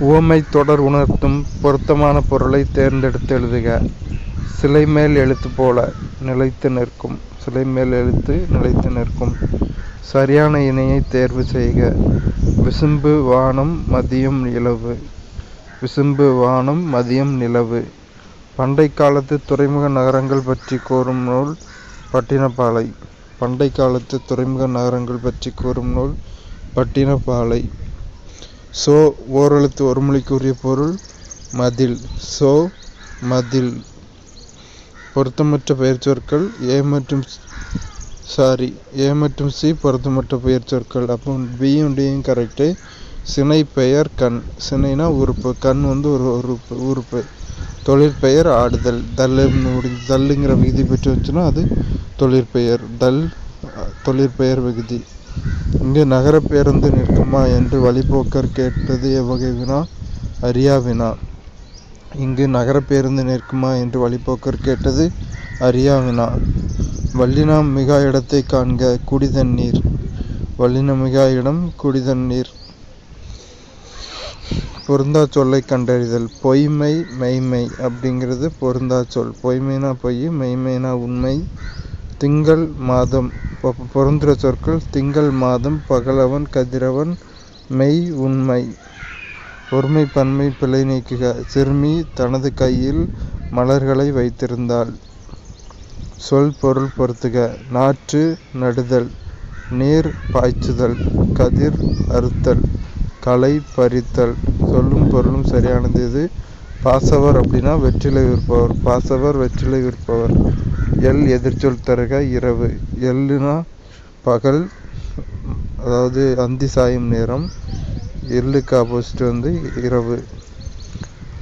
உவமை தொடர் உணர்த்தும் பொருத்தமான பொருளை தேர்ந்தெடுத்து எழுதுக. சிலை மேல் எழுத்து போல நிலைத்து நிற்கும். சிலை மேல் எழுத்து நிலைத்து நிற்கும். சரியான இணையை தேர்வு செய்க. விசும்பு வானம் மதியம் நிலவு. விசும்பு வானம் மதியம் நிலவு. பண்டை காலத்து துறைமுக நகரங்கள் பற்றி கூறும் நூல் பட்டினப்பாலை. பண்டை காலத்து துறைமுக நகரங்கள் பற்றி கூறும் நூல் பட்டினப்பாலை. சோ ஓரெழுத்து ஒருமொழிக்குரிய பொருள் மதில். சோ மதில். பொருத்தமற்ற பெயர்ச்சொற்கள் ஏ மற்றும் சி பொருத்தமற்ற பெயர்ச்சொற்கள். அப்போ பியும் டியும் கரெக்டு. சினை பெயர் கண். சினைனா உறுப்பு, கண் ஒரு உறுப்பு. தொழிற்பெயர் ஆடுதல். தல்லுங்கிற விகுதி பெற்று வச்சுன்னா அது தொழிற்பெயர். தொழிற்பெயர் விகுதி. இங்கு நகர பேருந்து நிற்குமா என்று வழிபோக்கர் கேட்டது எவ்வகை வினா? அறியா வினா. இங்கு நகர பேருந்து நிற்குமா என்று வழிபோக்கர் கேட்டது அறியா வினா. வல்லினம் மிகா இடத்தை காண்க. குடிதண்ணீர். வல்லினம் மிகா இடம் குடிதண்ணீர். பொருந்தா சொல்லை கண்டறிதல். பொய்மை மெய்மை அப்படிங்கிறது பொருந்தா சொல். பொய்மைனா பொய், மெய்மைனா உண்மை. திங்கள் மாதம் பொருந்துற சொற்கள் திங்கள் மாதம் பகலவன் கதிரவன் மெய் உண்மை. ஒருமை பன்மை பிழை நீக்குக. சிறுமி தனது கையில் மலர்களை வைத்திருந்தாள். சொல் பொருள் பொறுத்துக. நாற்று நடுதல். நீர் பாய்ச்சுதல். கதிர் அறுத்தல். களை பறித்தல். சொல்லும் பொருளும் சரியானது. இது பாசவர் அப்படின்னா வெற்றிலை விற்பவர். பாசவர் வெற்றிலை விற்பவர். எல் எதிர்ச்சொல் தருக. இரவு. எல்லுனா பகல், அதாவது அந்தி சாயும் நேரம். எல்லுக்கு ஆப்போசிட் இரவு.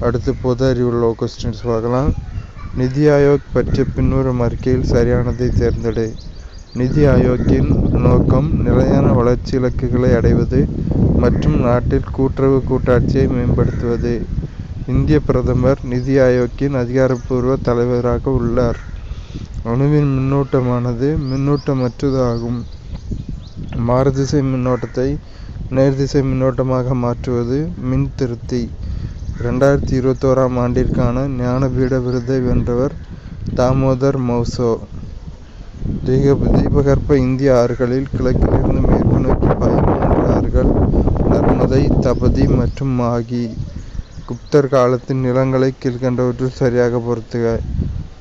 அடுத்து பொது அறிவுள்ள கொஸ்டின்ஸ் பார்க்கலாம். நிதி ஆயோக் பற்றிய பின்வரும் அறிக்கையில் சரியானதை தேர்ந்தெடு. நிதி ஆயோக்கின் நோக்கம் நிலையான வளர்ச்சி இலக்குகளை அடைவது மற்றும் நாட்டில் கூட்டுறவு கூட்டாட்சியை மேம்படுத்துவது. இந்திய பிரதமர் நிதி ஆயோக்கின் அதிகாரப்பூர்வ தலைவராக உள்ளார். அணுவின் மின்னூட்டமானது மின்னூட்டமற்றது ஆகும். மாறுதிசை மின்னோட்டத்தை நேர்திசை மின்னோட்டமாக மாற்றுவது மின்திருத்தி. 2021 ஆண்டிற்கான ஞானபீட விருதை வென்றவர் தாமோதர் மௌசோ. தீபகற்ப இந்திய ஆறுகளில் கிழக்கிலிருந்து மேற்கு நோக்கி பாயும் 3 ஆறுகள் நர்மதை, தபதி மற்றும் மாகி. குப்தர் காலத்தின் நிலங்களை கீழ்கண்டவற்றில் சரியாக பொறுத்துக.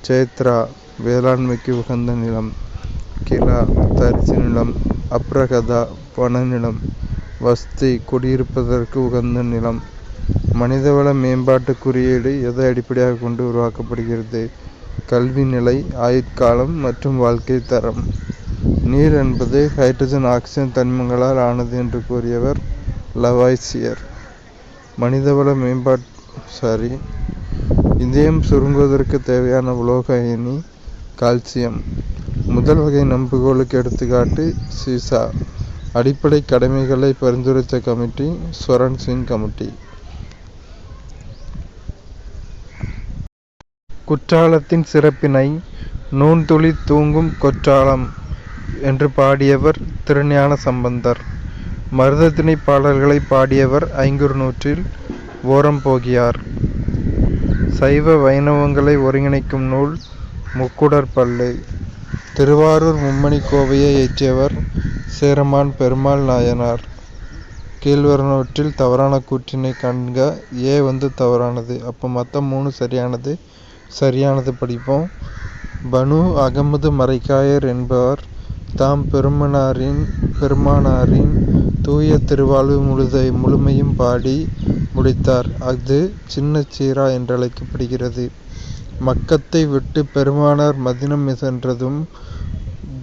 சேத்ரா வேளாண்மைக்கு உகந்த நிலம். கிலா தரிசு நிலம். அப்ரகதா வனநிலம். வஸ்தி குடியிருப்பதற்கு உகந்த நிலம். மனிதவள மேம்பாட்டு குறியீடு எதை அடிப்படையாக கொண்டு உருவாக்கப்படுகிறது? கல்வி நிலை, ஆயுட்காலம் மற்றும் வாழ்க்கை தரம். நீர் என்பது ஹைட்ரஜன் ஆக்சிஜன் தனிமங்களால் ஆனது என்று கூறியவர் லவாய்சியர். மனிதவள இதயம் சுருங்குவதற்கு தேவையான உலோக அயனி கால்சியம். முதல் வகை நம்புகோலுக்கு எடுத்துக்காட்டு சீசா. அடிப்படை கடமைகளை பரிந்துரைத்த கமிட்டி ஸ்வரன் சிங் கமிட்டி. குற்றாலத்தின் சிறப்பினை நூன்துளி தூங்கும் கொற்றாலம் என்று பாடியவர் திருஞான சம்பந்தர். மருதத்திணை பாடல்களை பாடியவர் ஐங்குறுநூற்றில் ஓரம்போகியார். சைவ வைணவங்களை ஒருங்கிணைக்கும் நூல் முக்குடற்பள்ளு. திருவாரூர் மும்மணி கோவையை இயற்றியவர் சேரமான் பெருமாள் நாயனார். கீழ்வருவனவற்றில் தவறான கூற்றினை காண்க. ஏ தவறானது. அப்போ மொத்தம் 3 சரியானது. சரியானது படிப்போம். பனு அகமது மரைக்காயர் என்பவர் தாம் பெருமானாரின் தூய திருவாழ்வு முழுமையும் பாடி முடித்தார். அது சின்ன சீரா என்றழைக்கப்படுகிறது. மக்கத்தை விட்டு பெருமானார் மதினம் சென்றதும்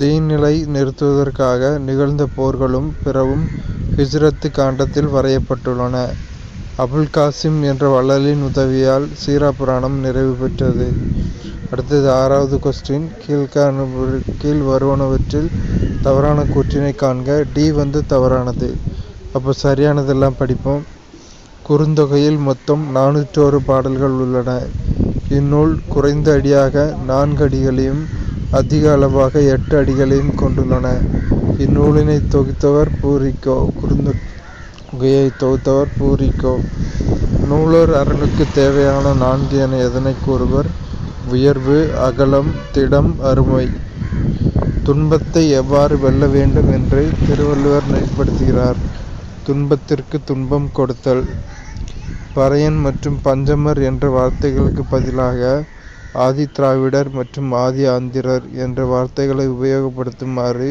தீநிலை நிறுத்துவதற்காக நிகழ்ந்த போர்களும் பிறவும் ஹிஜ்ரத்து காண்டத்தில் வரையப்பட்டுள்ளன. அபுல் காசிம் என்ற வள்ளலின் உதவியால் சீரா புராணம் நிறைவு பெற்றது. அடுத்தது 6வது கொஸ்டின். கீழ் வருவனவற்றில் தவறான கூற்றினை காண்க. டி தவறானது. அப்போ சரியானதெல்லாம் படிப்போம். குறுந்தொகையில் மொத்தம் 401 பாடல்கள் உள்ளன. இந்நூல் குறைந்த அடியாக 4 அடிகளையும் அதிக அளவாக 8 அடிகளையும் கொண்டுள்ளன. இந்நூலினை தொகுத்தவர் பூரிக்கோ. குகையை தொகுத்தவர் பூரிக்கோ. நூலோர் அரணுக்கு தேவையான 4 என எதனை கூறுவர்? உயர்வு, அகலம், திடம், அருமை. துன்பத்தை எவ்வாறு வெல்ல வேண்டும் என்று திருவள்ளுவர் நெறிப்படுத்துகிறார்? துன்பத்திற்கு துன்பம் கொடுத்தல். பறையன் மற்றும் பஞ்சமர் என்ற வார்த்தைகளுக்கு பதிலாக ஆதி திராவிடர் மற்றும் ஆதி ஆந்திரர் என்ற வார்த்தைகளை உபயோகப்படுத்துமாறு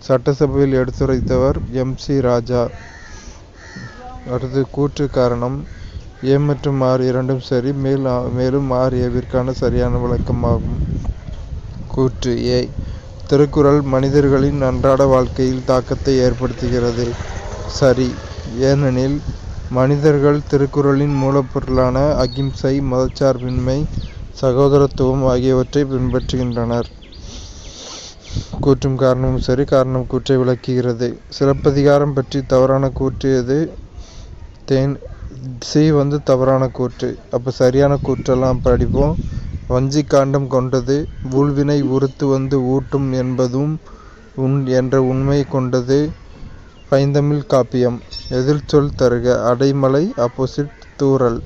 சட்டசபையில் எடுத்துரைத்தவர் M.C. ராஜா. அடுத்து கூற்று காரணம். ஏ மற்றும் ஆர் இரண்டும் சரி, மேலும் ஆர் ஏவிற்கான சரியான விளக்கமாகும். கூற்று ஏ. திருக்குறள் மனிதர்களின் அன்றாட வாழ்க்கையில் தாக்கத்தை ஏற்படுத்துகிறது. சரி, ஏனெனில் மனிதர்கள் திருக்குறளின் மூலப்பொருளான அகிம்சை, மதச்சார்பின்மை, சகோதரத்துவம் ஆகியவற்றை பின்பற்றுகின்றனர். கூற்றும் காரணமும் சரி. காரணம் கூற்றை விளக்குகிறது. சிலப்பதிகாரம் பற்றி தவறான கூற்று எது? சி தவறான கூற்று. அப்போ சரியான கூற்றெல்லாம் படிப்போம். வஞ்சி காண்டம் கொண்டது. ஊழ்வினை உறுத்து ஊட்டும் என்பதும் என்ற உண்மை கொண்டது. பைந்தமிழ் காப்பியம். எதிர்ச்சொல் தருக. அடைமலை ஆப்போசிட் தூறல்.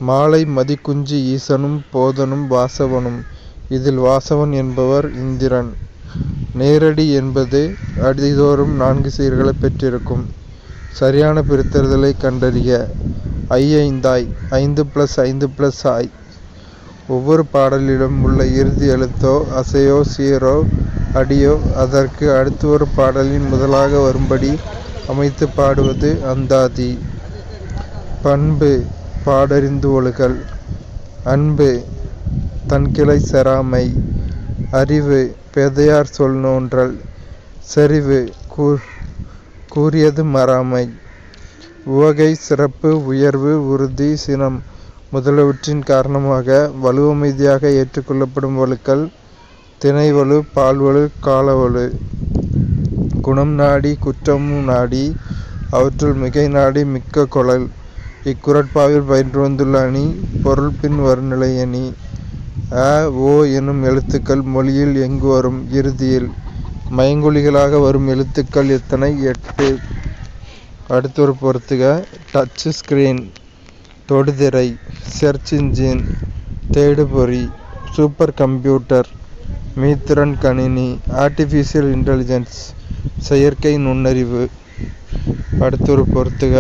மாலை மதிக்குஞ்சி ஈசனும் போதனும் வாசவனும். இதில் வாசவன் என்பவர் இந்திரன். நேரடி என்பது அடிதோறும் 4 சீர்களை பெற்றிருக்கும். சரியான பிரித்தெழுதலை கண்டறிக. ஐந்தாய். 5+5+ஆய். ஒவ்வொரு பாடலிலும் உள்ள இறுதி எழுத்தோ அசையோ சீரோ அடியோ அதற்கு அடுத்து ஒரு பாடலின் முதலாக வரும்படி அமைத்து பாடுவது அந்தாதி. பண்பு பாடறிந்து ஒழுகல். அன்பு தன்கிளை செராமை. அறிவு பேதையார் சொல் நோன்றல். செறிவு கூறியது மறாமை. உவகை சிறப்பு, உயர்வு, உறுதி, சினம் முதலியவற்றின் காரணமாக வலுவமைதியாக ஏற்றுக்கொள்ளப்படும் வழுக்கள் திணைவலு, பால்வலு, காலவலு. குணம் நாடி குற்றமும் நாடி அவற்றுள் மிகை நாடி மிக்க கொளல். இக்குறட்பாவில் பயின்று வந்துள்ள அணி பொருள் பின் வருநிலை அணி. அ, ஓ எனும் எழுத்துக்கள் மொழியில் எங்கு வரும்? இறுதியில். மயங்கொலிகளாக வரும் எழுத்துக்கள் எத்தனை? 8. அடுத்தொரு பொறுத்துக. டச் ஸ்கிரீன், தொடுதிரை, சர்ச் இன்ஜின், தேடுபொறி, சூப்பர் கம்ப்யூட்டர், மீத்திறன் கணினி, ஆர்டிஃபிஷியல் இன்டெலிஜென்ஸ், செயற்கை நுண்ணறிவு. அடுத்தொரு பொறுத்துக.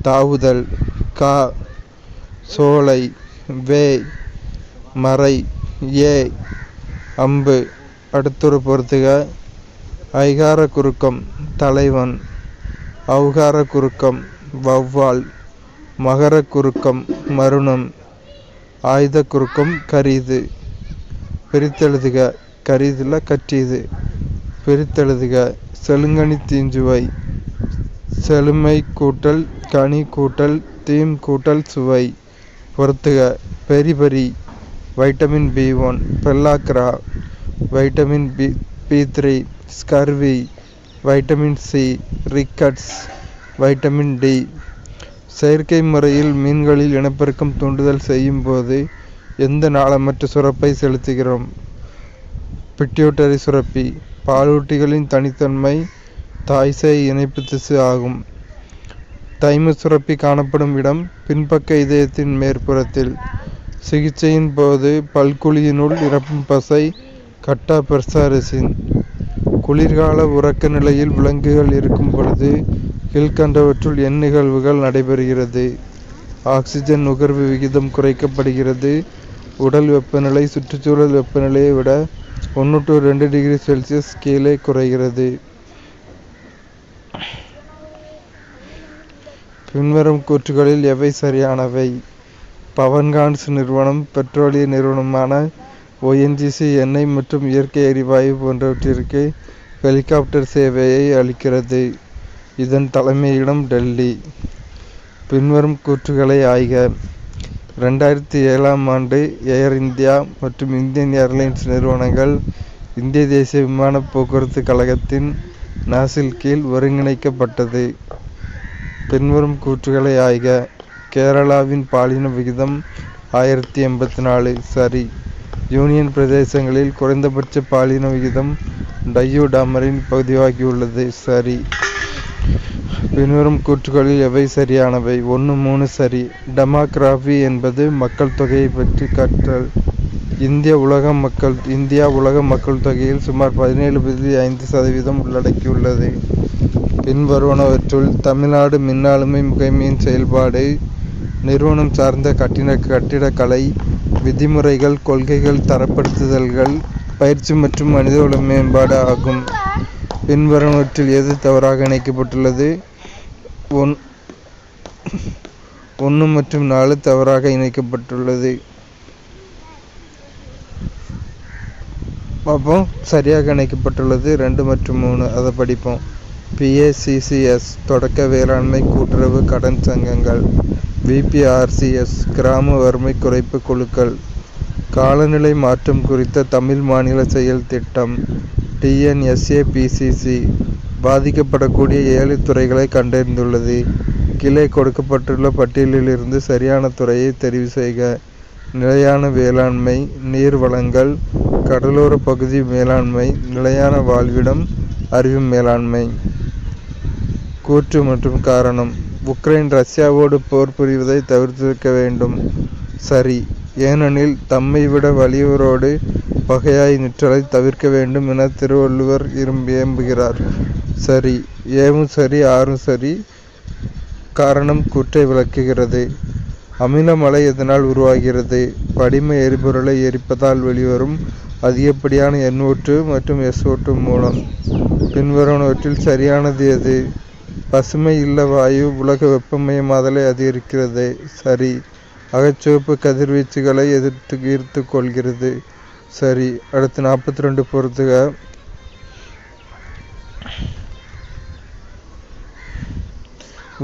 தாவுதல். கா, சோலை, வே, மறை, ஏ, அம்பு. அடுத்தொரு பொறுத்துக. ஐகார குறுக்கம் தலைவன். ஔகார குறுக்கம் வௌவால். மகர குறுக்கம் மருணம். ஆயுத குறுக்கம் கரிது. பிரித்தெழுதுக. கரிதுல கற்றிது. பிரித்தெழுதுக. செழுங்கனி தீஞ்சுவை. செழுமை கூட்டல் கனி கூட்டல் தீம் கூட்டல் சுவை. பொறுத்துக. Beriberi vitamin B1. Pellagra vitamin B3. Scurvy vitamin C. Rickets vitamin D. செயற்கை முறையில் மீன்களில் இனப்பெருக்கம் தூண்டுதல் செய்யும் போது எந்த நாளமற்ற சுரப்பை செலுத்துகிறோம்? பிட்யூட்டரி சுரப்பி. பாலூட்டிகளின் தனித்தன்மை தாய்சேய் இணைப்பு திசு ஆகும். தைமஸ் சுரப்பி காணப்படும் இடம் பின்பக்க இதயத்தின் மேற்புறத்தில். சிகிச்சையின் போது பல்குழியினுள் நிரப்பும் பசை கட்டா பெர்சாரிசின். குளிர்கால உறக்க நிலையில் விலங்குகள் இருக்கும் பொழுது கீழ்கண்டவற்றுள் நிகழ்வுகள் நடைபெறுகிறது? ஆக்சிஜன் நுகர்வு விகிதம் குறைக்கப்படுகிறது. உடல் வெப்பநிலை சுற்றுச்சூழல் வெப்பநிலையை விட 1 to 2 டிகிரி செல்சியஸ் கீழே குறைகிறது. பின்வரும் கூற்றுகளில் எவை சரியானவை? பவன்கான்ஸ் நிறுவனம் பெட்ரோலிய நிறுவனமான ONGC எண்ணெய் மற்றும் இயற்கை எரிவாயு போன்றவற்றிற்கு ஹெலிகாப்டர் சேவையை அளிக்கிறது. இதன் தலைமையிடம் டெல்லி. பின்வரும் கூற்றுகளை ஆய்க. 2007ஆம் ஆண்டு ஏர் இந்தியா மற்றும் இந்தியன் ஏர்லைன்ஸ் நிறுவனங்கள் இந்திய தேசிய விமான போக்குவரத்து கழகத்தின் நாசில் கீழ் ஒருங்கிணைக்கப்பட்டது. பின்வரும் கூற்றுகளை ஆய்க. கேரளாவின் பாலின விகிதம் 1084. சரி. யூனியன் பிரதேசங்களில் குறைந்தபட்ச பாலின விகிதம் டையூடாமரின் பதிவாகியுள்ளது. சரி. பின்வரும் கூற்றுகளில் எவை சரியானவை? 1, 3 சரி. டெமோகிராபி என்பது மக்கள் தொகையை பற்றி கற்றல். இந்தியா உலக மக்கள் தொகையில் சுமார் 17.5% உள்ளடக்கியுள்ளது. பின்வருவனவற்றுள் தமிழ்நாடு மின்னாளுமை முகமையின் செயல்பாடு நிறுவனம் சார்ந்த கட்டிடக்கலை விதிமுறைகள், கொள்கைகள், தரப்படுத்துதல்கள், பயிற்சி மற்றும் மனிதவள மேம்பாடு ஆகும். பின்வருவனவற்றில் எது தவறாக இணைக்கப்பட்டுள்ளது? 1 மற்றும் 4 தவறாக இணைக்கப்பட்டுள்ளது. அப்போ சரியாக இணைக்கப்பட்டுள்ளது 2 மற்றும் 3. அதை படிப்போம். PACCS தொடக்க வேளாண்மை கூட்டுறவு கடன் சங்கங்கள். VPRCS கிராம வறுமை குறைப்பு குழுக்கள். காலநிலை மாற்றம் குறித்த தமிழ் மாநில செயல் திட்டம். TNSAPCC பாதிக்கப்படக்கூடிய 7 துறைகளை கண்டறிந்துள்ளது. கீழே கொடுக்கப்பட்டுள்ள பட்டியலிலிருந்து சரியான துறையை தெரிவு செய்க. நிலையான வேளாண்மை, நீர் வளங்கள், கடலோர பகுதி மேலாண்மை, நிலையான வாழ்விடம், அறிவு மேலாண்மை. கூற்று மற்றும் காரணம். உக்ரைன் ரஷ்யாவோடு போர் புரிவதை தவிர்த்திருக்க வேண்டும். சரி. ஏனெனில் தம்மை விட வலியோரோடு பகையாய் நிற்றலை தவிர்க்க வேண்டும் என திருவள்ளுவர் ஏம்புகிறார். சரி. ஏவும் சரி, ஆறும் சரி. காரணம் கூற்றை விளக்குகிறது. அமில மழை எதனால் உருவாகிறது? படிம எரிபொருளை எரிப்பதால் வெளிவரும் அதிகப்படியான NO2 மற்றும் SO2 மூலம். பின்வருவனவற்றில் சரியானது எது? பசுமை இல்ல வாயு உலக வெப்பமயமாதலை அதிகரிக்கிறது. சரி. அகச்சிவப்பு கதிர்வீச்சுகளை ஈர்த்து கொள்கிறது. சரி. அடுத்து 42 பொறுத்துக.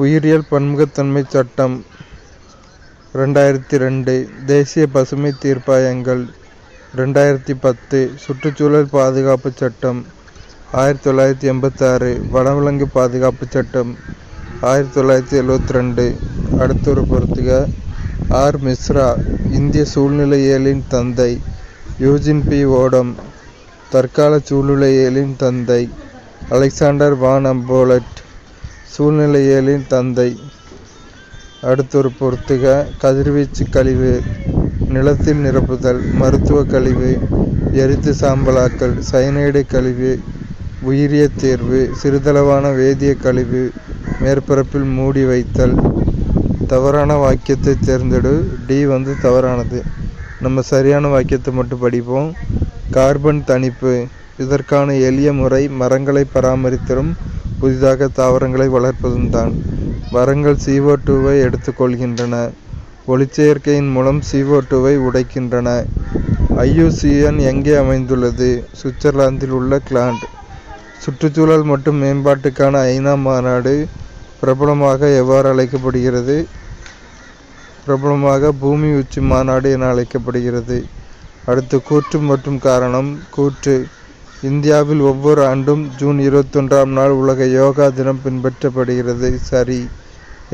உயிரியல் பன்முகத்தன்மை சட்டம் 2002. தேசிய பசுமை தீர்ப்பாயங்கள் 2010. சுற்றுச்சூழல் பாதுகாப்பு சட்டம் 1986. வனவிலங்கு பாதுகாப்பு சட்டம் 1972. அடுத்தொரு பொறுத்துக. R. மிஸ்ரா இந்திய சூழ்நிலையியலின் தந்தை. Eugene P. ஓடம் தற்கால சூழ்நிலையியலின் தந்தை. அலெக்சாண்டர் வான் அம்போலட் சூழ்நிலையியலின் தந்தை. அடுத்தொரு பொறுத்துக. கதிர்வீச்சு கழிவு, நிலத்தில் நிரப்புதல், மருத்துவ கழிவு, எரித்து சாம்பலாக்கல், சயனைடு கழிவு, உயிரிய தேர்வு, சிறிதளவான வேதிய கழிவு, மேற்பரப்பில் மூடி வைத்தல். தவறான வாக்கியத்தை தேர்ந்தெடு. D தவறானது. நம்ம சரியான வாக்கியத்தை மட்டும் படிப்போம். கார்பன் தணிப்பு. இதற்கான எளிய முறை மரங்களை பராமரித்தலும் புதிதாக தாவரங்களை வளர்ப்பதும் தான். மரங்கள் CO2வை எடுத்துக்கொள்கின்றன. ஒளிச்சேர்க்கையின் மூலம் CO2வை உடைக்கின்றன. IUCN எங்கே அமைந்துள்ளது? சுவிட்சர்லாந்தில் உள்ள கிளாண்ட். சுற்றுச்சூழல் மற்றும் மேம்பாட்டுக்கான ஐநா மாநாடு பிரபலமாக எவ்வாறு அழைக்கப்படுகிறது? பிரபலமாக பூமி உச்சி மாநாடு என அழைக்கப்படுகிறது. அடுத்து கூற்று மற்றும் காரணம். கூற்று. இந்தியாவில் ஒவ்வொரு ஆண்டும் ஜூன் 21ஆம் நாள் உலக யோகா தினம் பின்பற்றப்படுகிறது. சரி.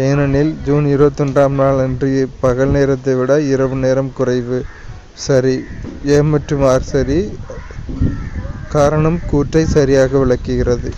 ஏனெனில் ஜூன் 21ஆம் நாள் அன்று பகல் நேரத்தை விட இரவு நேரம் குறைவு. சரி. A மற்றும் R சரி. காரணம் கூற்றை சரியாக விளக்குகிறது.